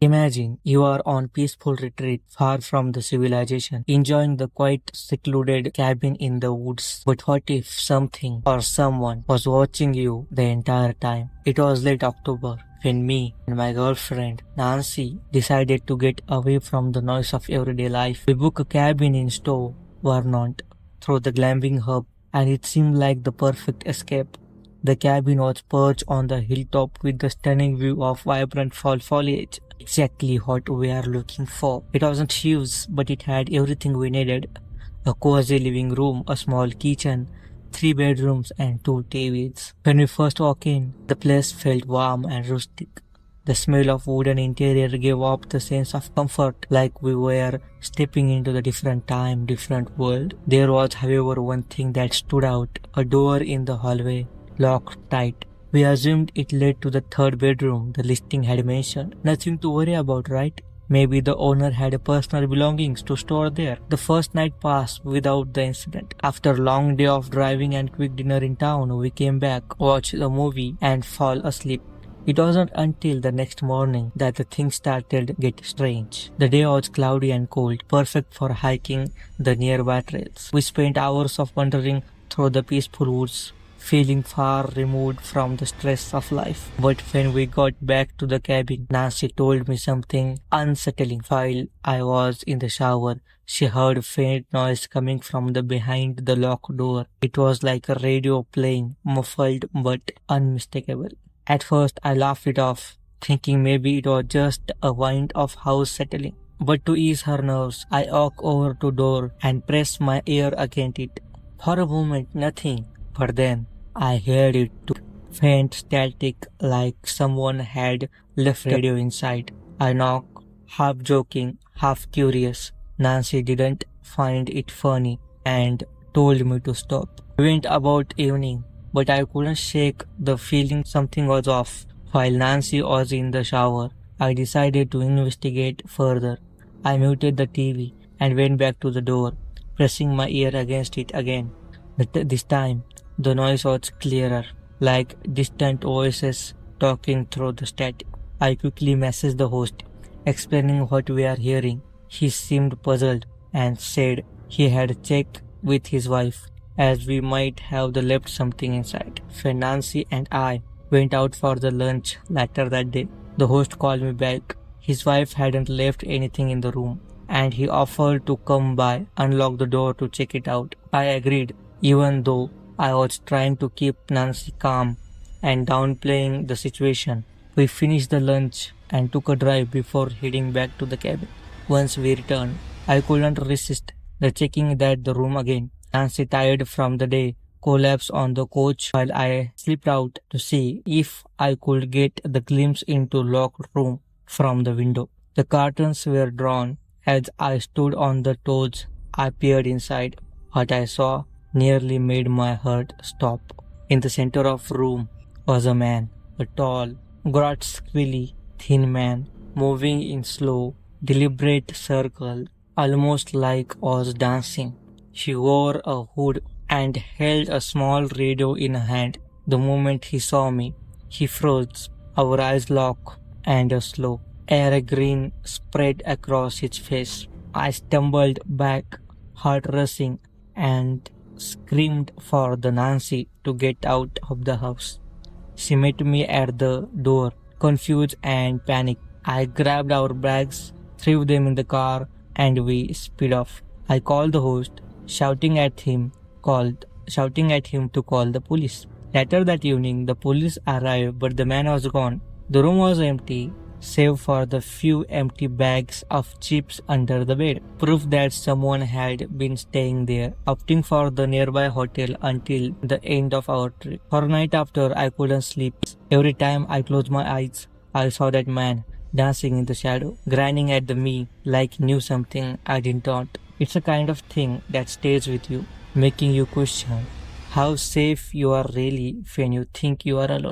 Imagine you are on peaceful retreat far from the civilization, enjoying the quiet, secluded cabin in the woods. But what if something or someone was watching you the entire time? It was late October when me and my girlfriend Nancy decided to get away from the noise of everyday life. We booked a cabin in Stowe, Vermont, through the glamping hub, and it seemed like the perfect escape. The cabin was perched on the hilltop with a stunning view of vibrant fall foliage. Exactly what we are looking for. It wasn't huge, but it had everything we needed. A cozy living room, a small kitchen, 3 bedrooms and 2 TVs. When we first walked in, the place felt warm and rustic. The smell of wooden interior gave off the sense of comfort, like we were stepping into the different time, different world. There was, however, one thing that stood out: a door in the hallway, locked tight. We assumed it led to the 3rd bedroom the listing had mentioned. Nothing to worry about, right? Maybe the owner had personal belongings to store there. The first night passed without the incident. After a long day of driving and quick dinner in town, we came back, watched the movie, and fall asleep. It wasn't until the next morning that the things started to get strange. The day was cloudy and cold, perfect for hiking the nearby trails. We spent hours of wandering through the peaceful woods, feeling far removed from the stress of life. But when we got back to the cabin, Nancy told me something unsettling. While I was in the shower, she heard a faint noise coming from the behind the locked door. It was like a radio playing, muffled but unmistakable. At first, I laughed it off, thinking maybe it was just a wind of house settling. But to ease her nerves, I walked over to door and pressed my ear against it. For a moment, nothing. But then I heard it too. Faint static, like someone had left radio inside. I knocked, half joking, half curious. Nancy didn't find it funny and told me to stop. We went about evening, but I couldn't shake the feeling something was off. While Nancy was in the shower, I decided to investigate further. I muted the TV and went back to the door, pressing my ear against it again. This time, the noise was clearer, like distant voices talking through the static. I quickly messaged the host, explaining what we are hearing. He seemed puzzled and said he had checked with his wife, as we might have left something inside. When Nancy and I went out for the lunch later that day, the host called me back. His wife hadn't left anything in the room, and he offered to come by, unlock the door to check it out. I agreed, even though I was trying to keep Nancy calm and downplaying the situation. We finished the lunch and took a drive before heading back to the cabin. Once we returned, I couldn't resist the checking that the room again. Nancy, tired from the day, collapsed on the couch while I slipped out to see if I could get the glimpse into locked room from the window. The curtains were drawn. As I stood on the toes, I peered inside. What I saw nearly made my heart stop. In the center of the room was a man, a tall, grotesquely thin man, moving in slow, deliberate circle, almost like was dancing. He wore a hood and held a small radio in a hand. The moment he saw me, he froze. Our eyes locked, and a slow, air grin spread across his face. I stumbled back, heart racing, and screamed for the Nancy to get out of the house. She met me at the door, confused and panicked. I grabbed our bags, threw them in the car, and we sped off. I called the host, shouting at him to call the police. Later that evening, the police arrived, but the man was gone. The room was empty, save for the few empty bags of chips under the bed, proof that someone had been staying there, opting for the nearby hotel until the end of our trip. For a night after, I couldn't sleep. Every time I closed my eyes, I saw that man dancing in the shadow, grinning at me like he knew something I did not. It's a kind of thing that stays with you, making you question how safe you are really when you think you are alone.